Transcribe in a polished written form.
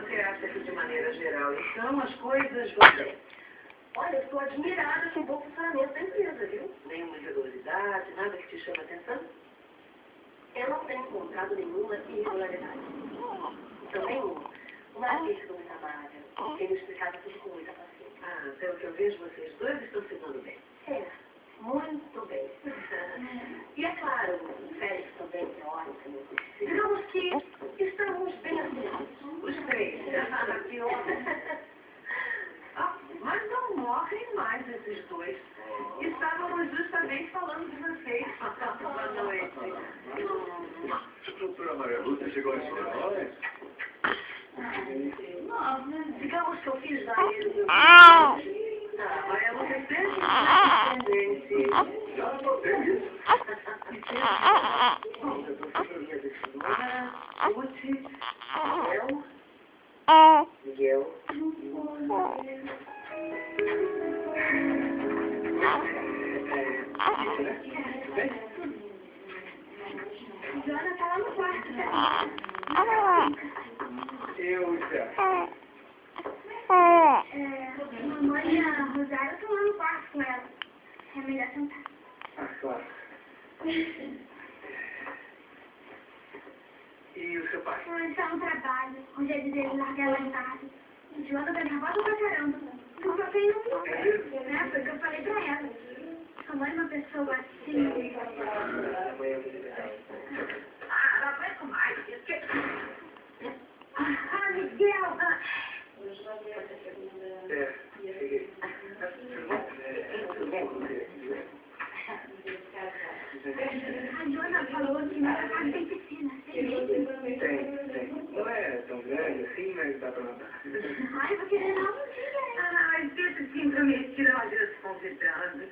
você acha que, de maneira geral, então, as coisas vão bem? Olha, eu estou admirada com o bom funcionamento da empresa, viu? Nenhuma irregularidade, nada que te chame a atenção? Eu não tenho encontrado nenhuma irregularidade. Também o Marquês do trabalho tem me explicado tudo com muita paciência. Ah, pelo que eu vejo, vocês dois estão se dando bem. É, muito bem. E é claro, o Félix também é ótimo. Digamos que estamos bem assinados. Os três. Que ótimo. Ah, mas não morrem mais esses dois. Estávamos justamente falando de vocês. Boa noite. Doutora Maria Lúcia chegou às horas? Digamos que eu fiz da ele. Maria Lúcia sempre independente. Já notei isso. Miguel. Joana tá lá no quarto. Eu já. Mamãe e a Rosário estão lá no quarto com ela. É melhor sentar. Ah, claro. E o seu pai? Ele tá no trabalho. O jeito dele largar ela em tarde. Joana tá nervosa pra caramba. Não troquei não. Né? Foi o que eu falei pra ela. Sua mãe é uma pessoa assim. Ah, não aguento mais. Ah, Miguel. É, cheguei. A Joana falou que na casa tem piscina. Tem. Não é tão grande assim, mas dá pra nadar. Ai, vou querer não. Ah, mas deixa sim pra me tirar onde eu estou convidando.